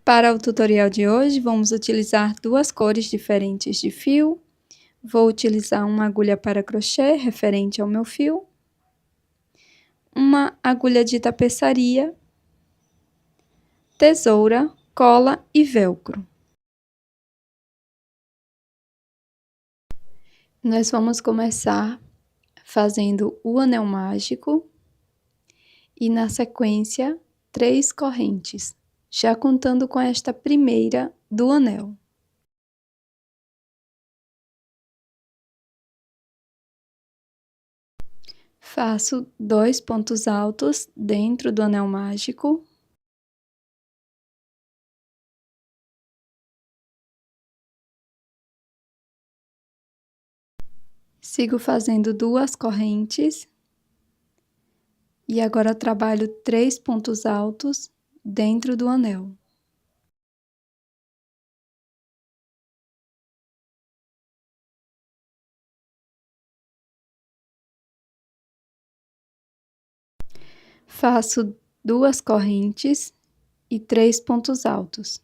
Para o tutorial de hoje, vamos utilizar duas cores diferentes de fio. Vou utilizar uma agulha para crochê referente ao meu fio, uma agulha de tapeçaria, tesoura, cola e velcro. Nós vamos começar fazendo o anel mágico e, na sequência, 3 correntes, já contando com esta primeira do anel. Faço 2 pontos altos dentro do anel mágico. Sigo fazendo 2 correntes. E agora trabalho 3 pontos altos dentro do anel. Faço 2 correntes e 3 pontos altos.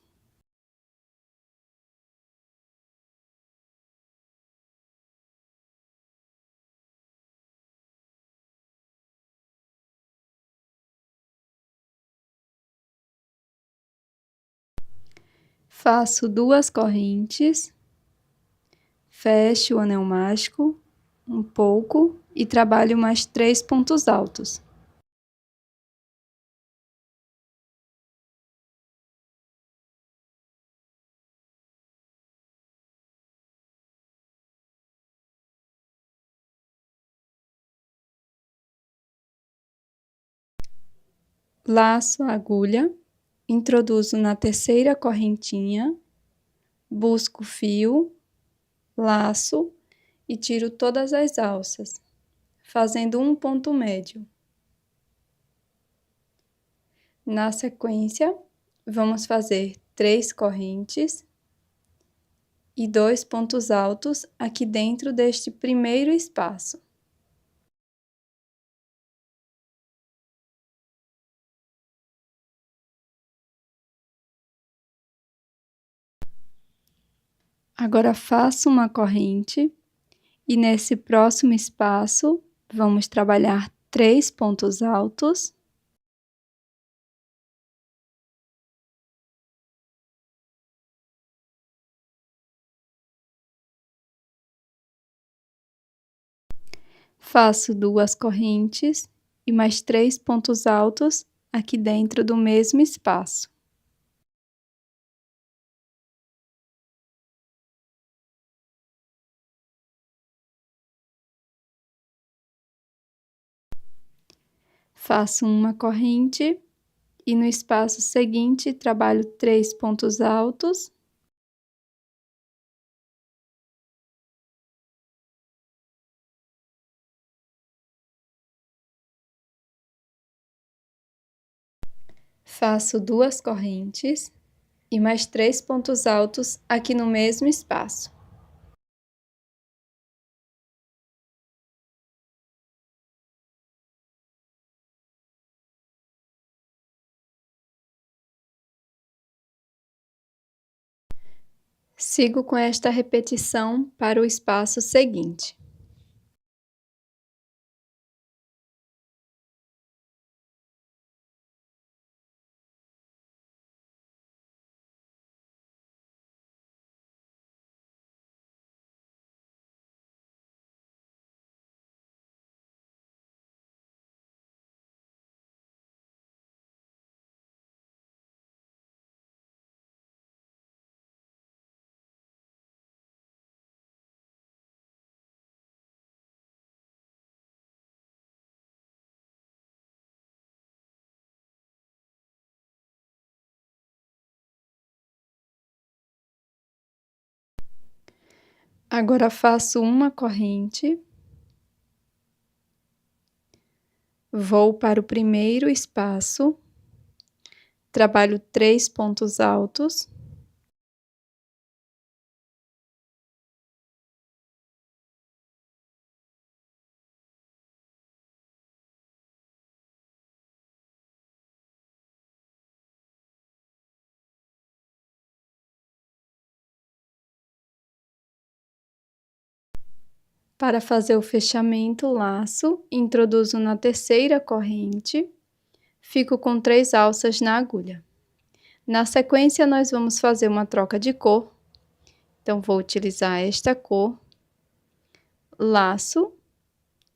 Faço 2 correntes, fecho o anel mágico um pouco e trabalho mais 3 pontos altos. Laço a agulha, introduzo na terceira correntinha, busco o fio, laço e tiro todas as alças, fazendo um ponto médio. Na sequência, vamos fazer 3 correntes e 2 pontos altos aqui dentro deste primeiro espaço. Agora faço uma corrente e nesse próximo espaço vamos trabalhar 3 pontos altos. Faço 2 correntes e mais 3 pontos altos aqui dentro do mesmo espaço. Faço uma corrente e no espaço seguinte trabalho 3 pontos altos. Faço 2 correntes e mais 3 pontos altos aqui no mesmo espaço. Sigo com esta repetição para o espaço seguinte. Agora faço uma corrente, vou para o primeiro espaço, trabalho 3 pontos altos. Para fazer o fechamento, laço, introduzo na terceira corrente, fico com 3 alças na agulha. Na sequência, nós vamos fazer uma troca de cor, então vou utilizar esta cor, laço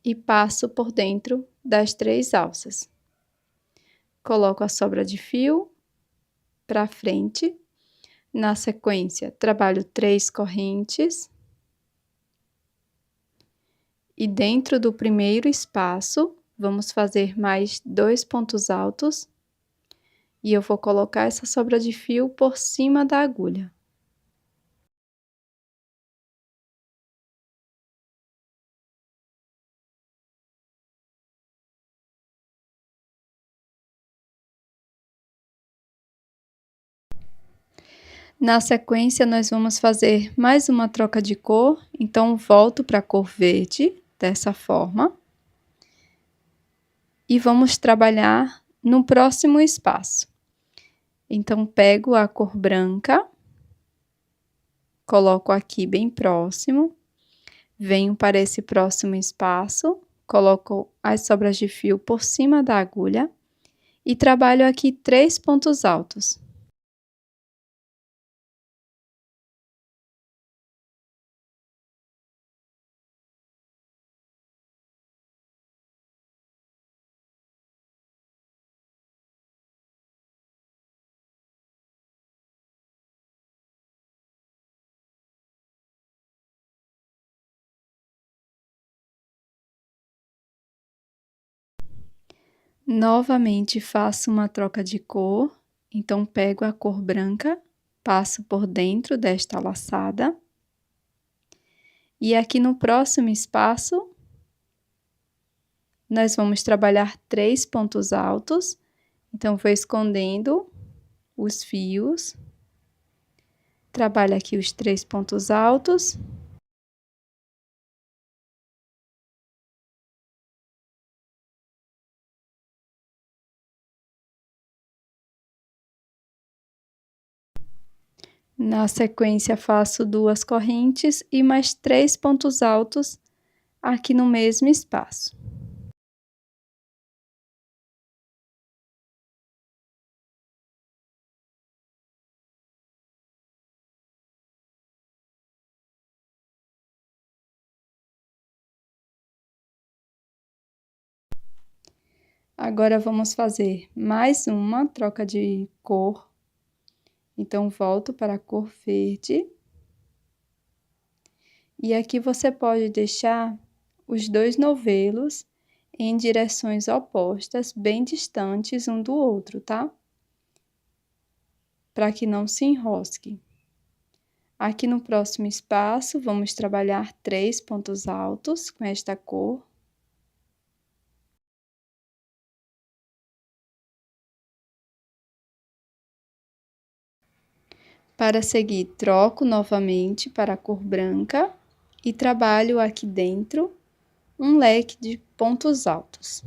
e passo por dentro das 3 alças. Coloco a sobra de fio para frente, na sequência, trabalho 3 correntes. E dentro do primeiro espaço, vamos fazer mais 2 pontos altos. E eu vou colocar essa sobra de fio por cima da agulha. Na sequência, nós vamos fazer mais uma troca de cor, então volto para a cor verde, dessa forma. E vamos trabalhar no próximo espaço. Então, pego a cor branca, coloco aqui bem próximo, venho para esse próximo espaço, coloco as sobras de fio por cima da agulha e trabalho aqui 3 pontos altos. Novamente faço uma troca de cor, então pego a cor branca, passo por dentro desta laçada. E aqui no próximo espaço, nós vamos trabalhar 3 pontos altos, então vou escondendo os fios, trabalho aqui os 3 pontos altos. Na sequência, faço 2 correntes e mais 3 pontos altos aqui no mesmo espaço. Agora, vamos fazer mais uma troca de cor. Então, volto para a cor verde. E aqui você pode deixar os 2 novelos em direções opostas, bem distantes um do outro, tá? Para que não se enrosque. Aqui no próximo espaço, vamos trabalhar 3 pontos altos com esta cor. Para seguir, troco novamente para a cor branca e trabalho aqui dentro um leque de pontos altos.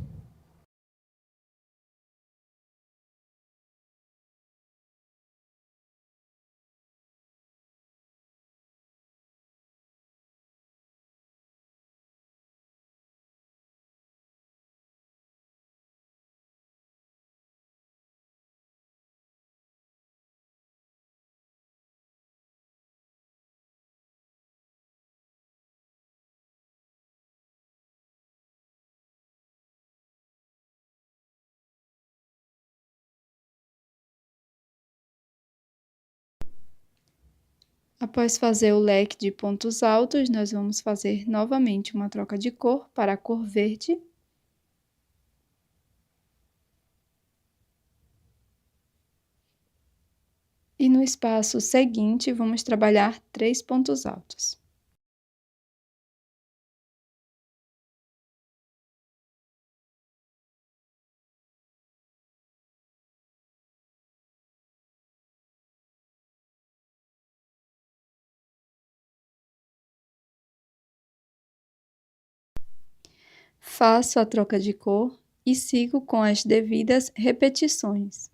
Após fazer o leque de pontos altos, nós vamos fazer novamente uma troca de cor para a cor verde. E no espaço seguinte, vamos trabalhar 3 pontos altos. Faço a troca de cor e sigo com as devidas repetições.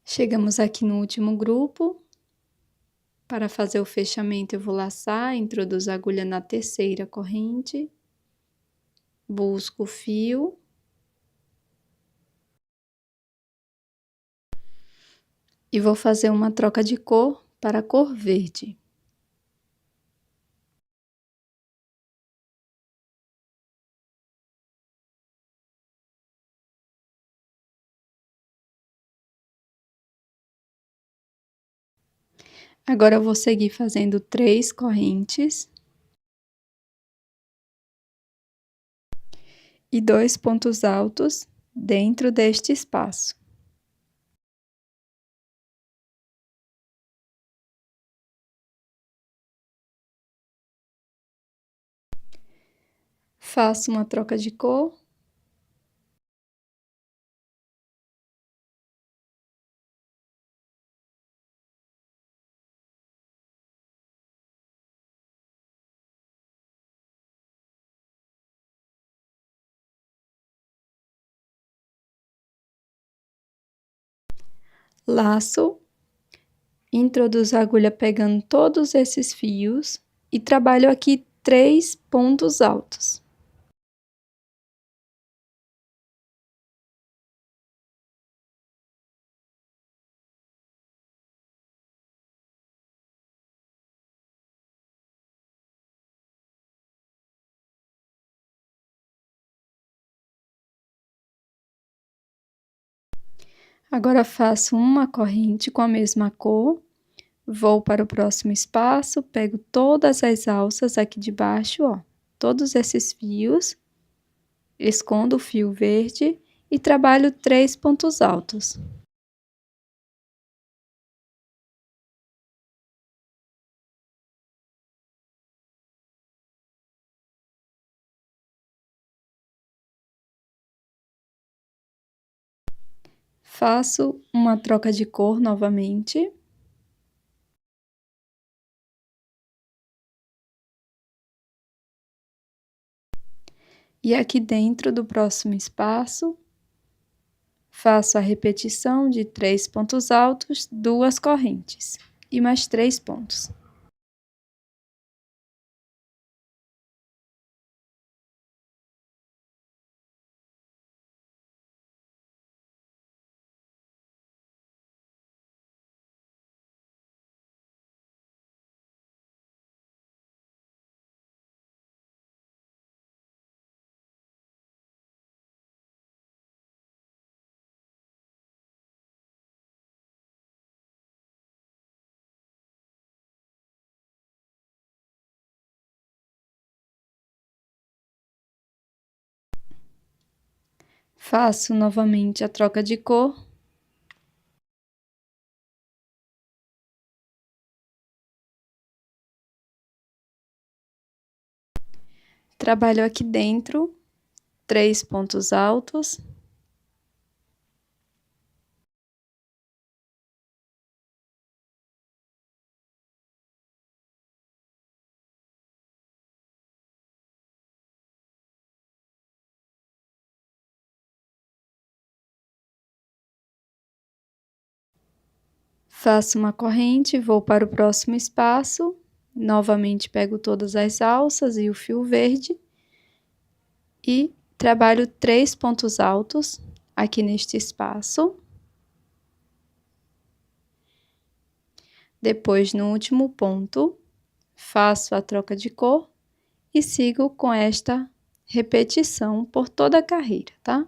Chegamos aqui no último grupo. Para fazer o fechamento, eu vou laçar, introduzo a agulha na terceira corrente, busco o fio. E vou fazer uma troca de cor para a cor verde. Agora eu vou seguir fazendo 3 correntes e 2 pontos altos dentro deste espaço. Faço uma troca de cor. Laço, introduzo a agulha pegando todos esses fios e trabalho aqui 3 pontos altos. Agora faço uma corrente com a mesma cor, vou para o próximo espaço, pego todas as alças aqui de baixo, ó, todos esses fios, escondo o fio verde e trabalho 3 pontos altos. Faço uma troca de cor novamente. E aqui dentro do próximo espaço, faço a repetição de 3 pontos altos, 2 correntes e mais 3 pontos. Faço novamente a troca de cor. Trabalho aqui dentro 3 pontos altos. Faço uma corrente, vou para o próximo espaço, novamente pego todas as alças e o fio verde e trabalho 3 pontos altos aqui neste espaço. Depois, no último ponto, faço a troca de cor e sigo com esta repetição por toda a carreira, tá?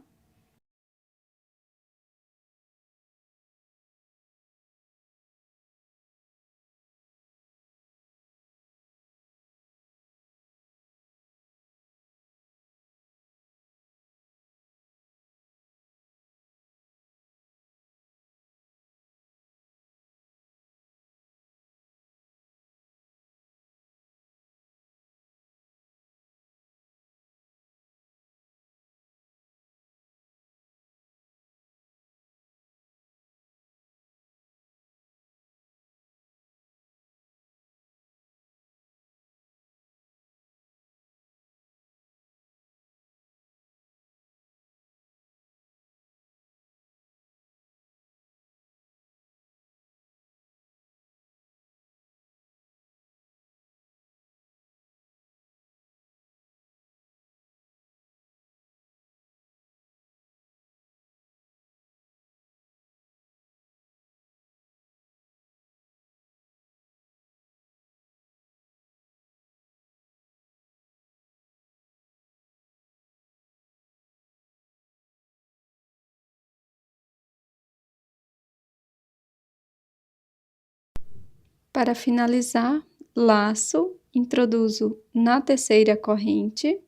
Para finalizar, laço, introduzo na terceira corrente,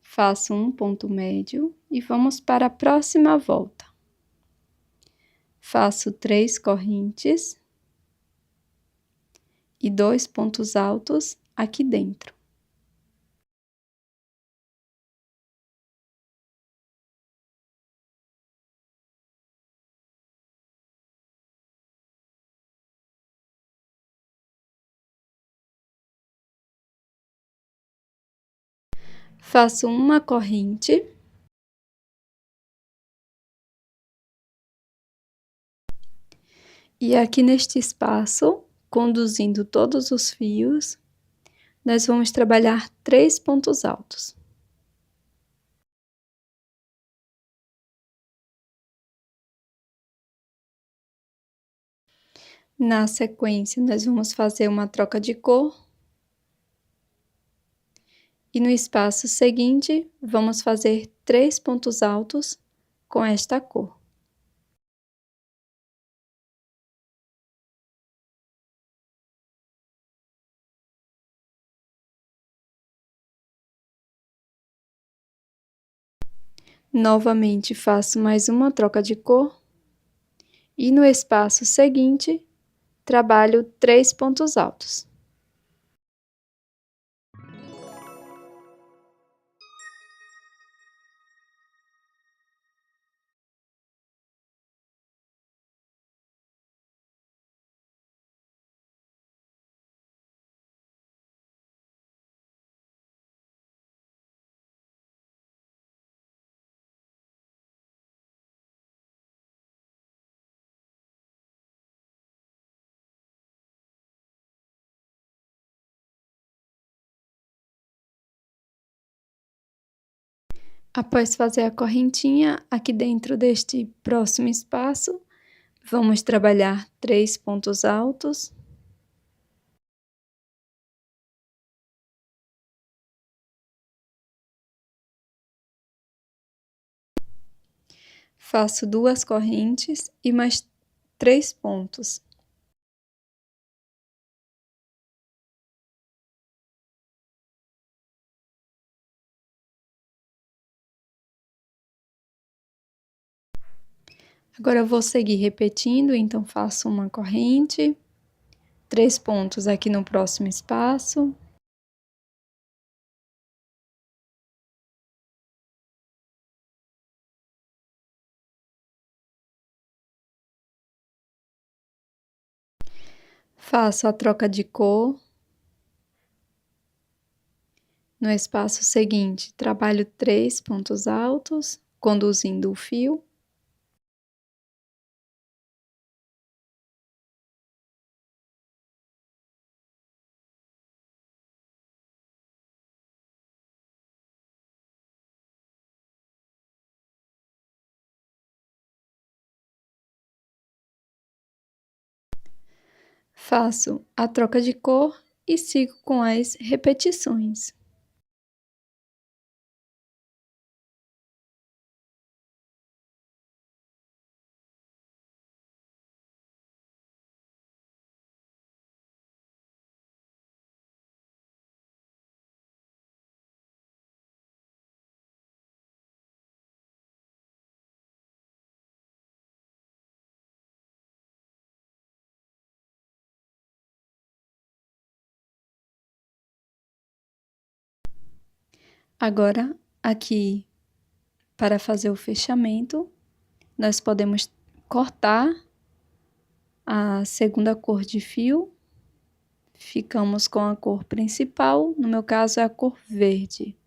faço um ponto médio e vamos para a próxima volta. Faço 3 correntes e 2 pontos altos aqui dentro. Faço uma corrente e aqui neste espaço, conduzindo todos os fios, nós vamos trabalhar 3 pontos altos. Na sequência, nós vamos fazer uma troca de cor. E no espaço seguinte, vamos fazer 3 pontos altos com esta cor. Novamente, faço mais uma troca de cor. E no espaço seguinte, trabalho 3 pontos altos. Após fazer a correntinha, aqui dentro deste próximo espaço, vamos trabalhar 3 pontos altos. Faço 2 correntes e mais 3 pontos. Agora eu vou seguir repetindo, então faço uma corrente, 3 pontos aqui no próximo espaço. Faço a troca de cor. No espaço seguinte, trabalho 3 pontos altos, conduzindo o fio. Faço a troca de cor e sigo com as repetições. Agora, aqui, para fazer o fechamento, nós podemos cortar a segunda cor de fio. Ficamos com a cor principal, no meu caso é a cor verde.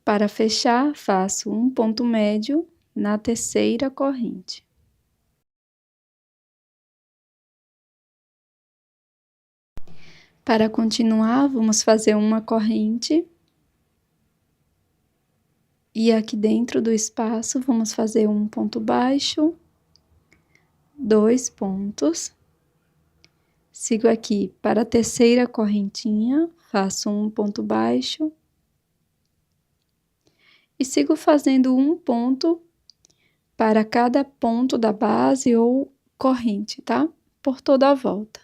Para fechar, faço um ponto médio na terceira corrente. Para continuar, vamos fazer uma corrente. E aqui dentro do espaço, vamos fazer um ponto baixo, 2 pontos. Sigo aqui para a terceira correntinha, faço um ponto baixo, e sigo fazendo um ponto para cada ponto da base ou corrente, tá? Por toda a volta.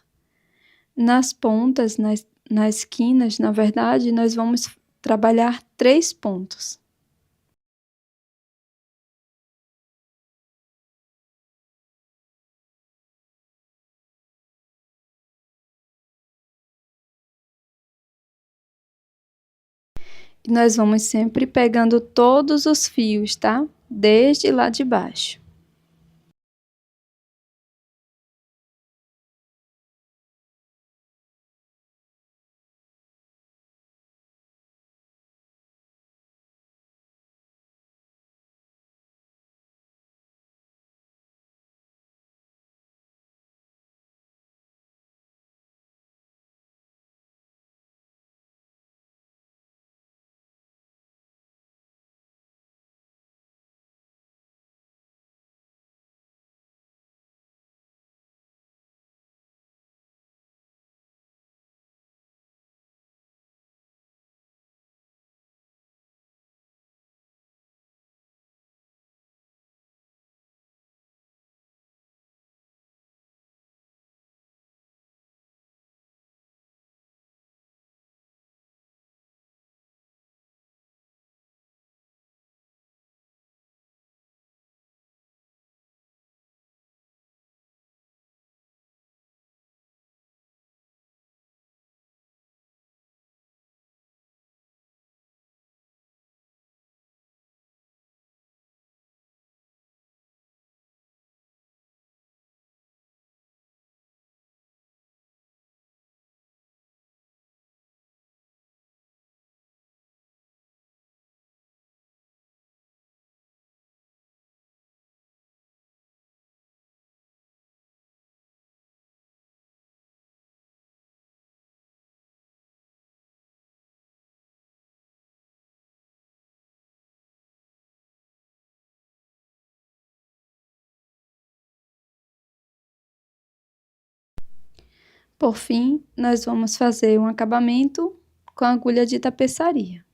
Nas pontas, nas esquinas, na verdade, nós vamos trabalhar 3 pontos. E nós vamos sempre pegando todos os fios, tá? Desde lá de baixo. Por fim, nós vamos fazer um acabamento com a agulha de tapeçaria.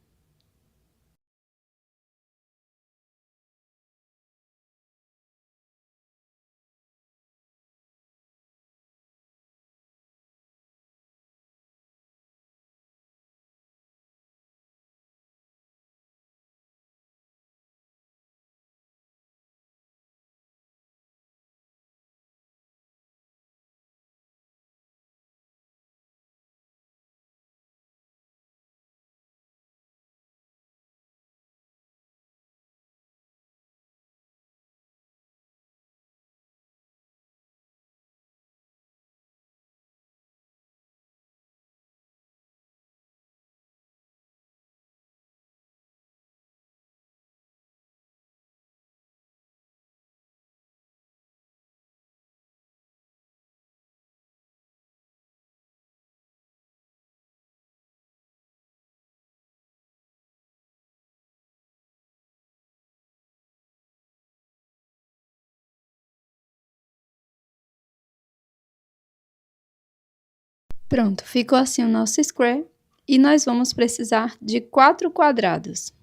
Pronto, ficou assim o nosso square e nós vamos precisar de 4 quadrados.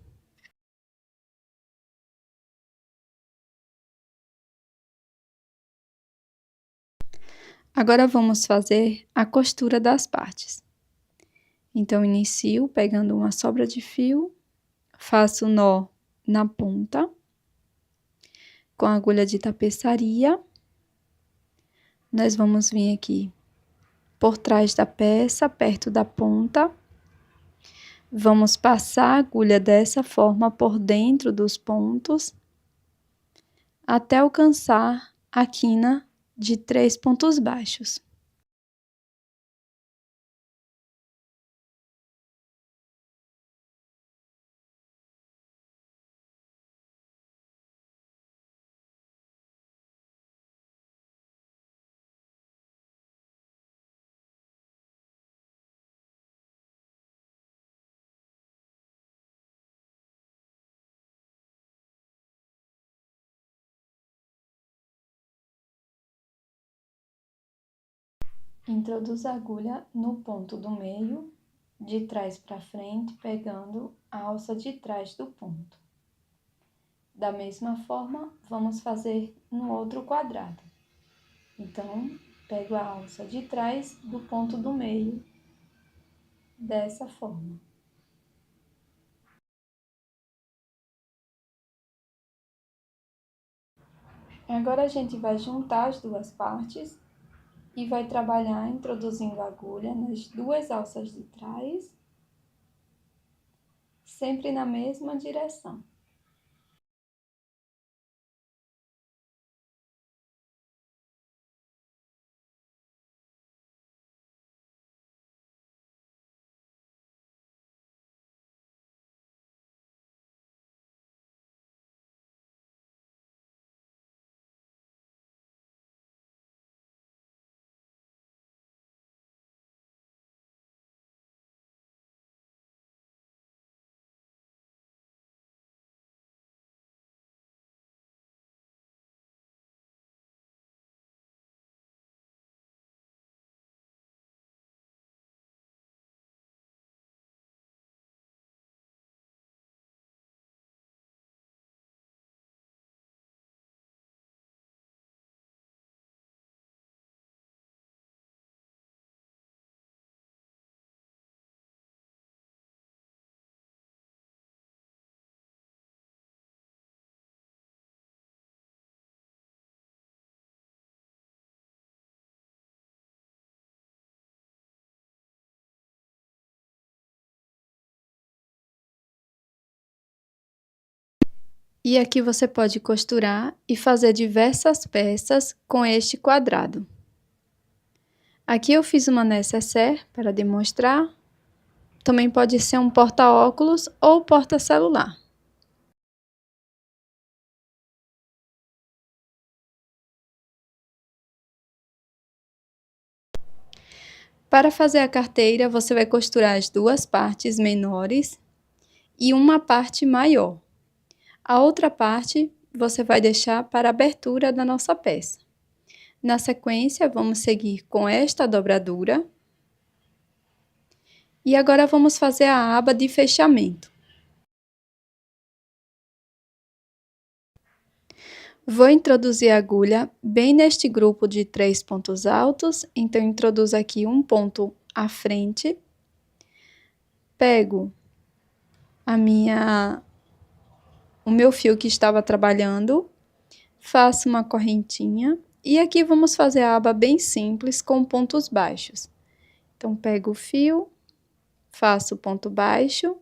Agora vamos fazer a costura das partes. Então, inicio pegando uma sobra de fio, faço nó na ponta, com a agulha de tapeçaria. Nós vamos vir aqui por trás da peça, perto da ponta. Vamos passar a agulha dessa forma por dentro dos pontos, até alcançar a quina de 3 pontos baixos. Introduzo a agulha no ponto do meio, de trás para frente, pegando a alça de trás do ponto. Da mesma forma, vamos fazer no outro quadrado. Então, pego a alça de trás do ponto do meio, dessa forma. Agora a gente vai juntar as duas partes e vai trabalhar introduzindo a agulha nas duas alças de trás, sempre na mesma direção. E aqui você pode costurar e fazer diversas peças com este quadrado. Aqui eu fiz uma nécessaire para demonstrar. Também pode ser um porta-óculos ou porta-celular. Para fazer a carteira, você vai costurar as duas partes menores e uma parte maior. A outra parte você vai deixar para a abertura da nossa peça. Na sequência, vamos seguir com esta dobradura. E agora vamos fazer a aba de fechamento. Vou introduzir a agulha bem neste grupo de 3 pontos altos, então introduzo aqui um ponto à frente. Pego o meu fio que estava trabalhando, faço uma correntinha e aqui vamos fazer a aba bem simples com pontos baixos. Então, pego o fio, faço ponto baixo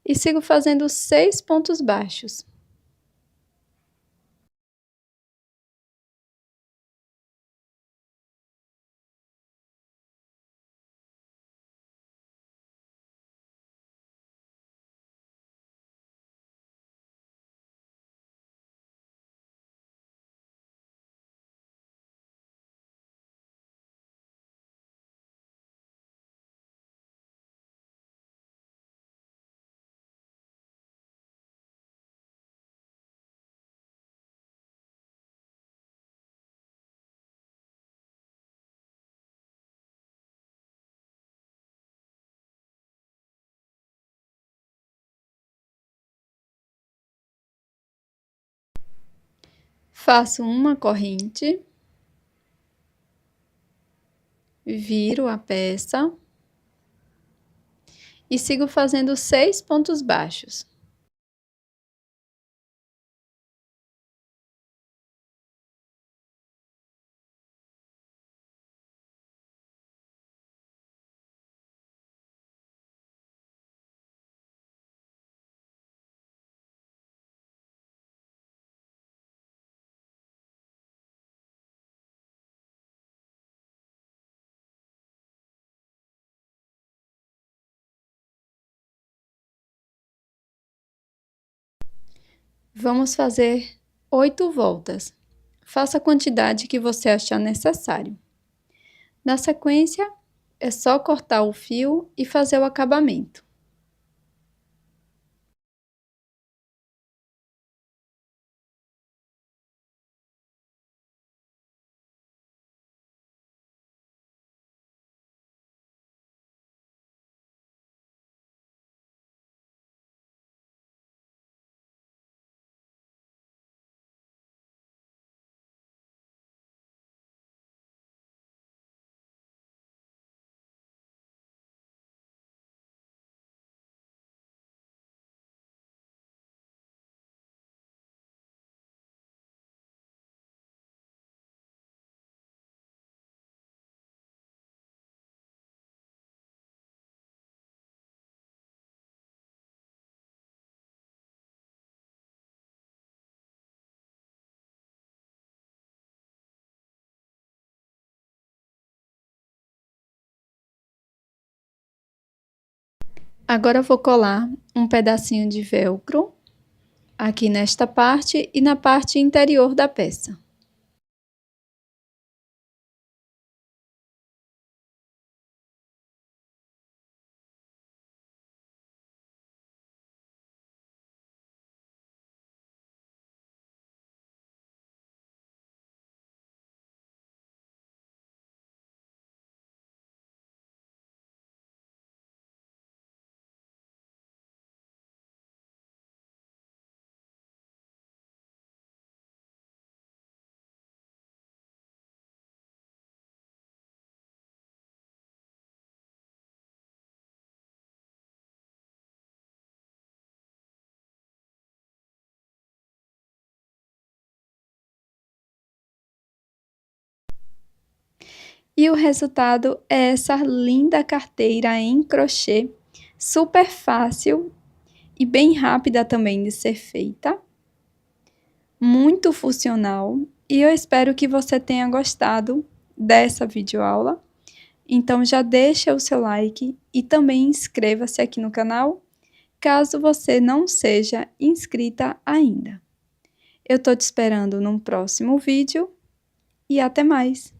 e sigo fazendo 6 pontos baixos. Faço uma corrente, viro a peça e sigo fazendo 6 pontos baixos. Vamos fazer 8 voltas. Faça a quantidade que você achar necessário. Na sequência, é só cortar o fio e fazer o acabamento. Agora eu vou colar um pedacinho de velcro aqui nesta parte e na parte interior da peça. E o resultado é essa linda carteira em crochê, super fácil e bem rápida também de ser feita, muito funcional, e eu espero que você tenha gostado dessa videoaula. Então já deixa o seu like e também inscreva-se aqui no canal, caso você não seja inscrita ainda. Eu tô te esperando num próximo vídeo e até mais!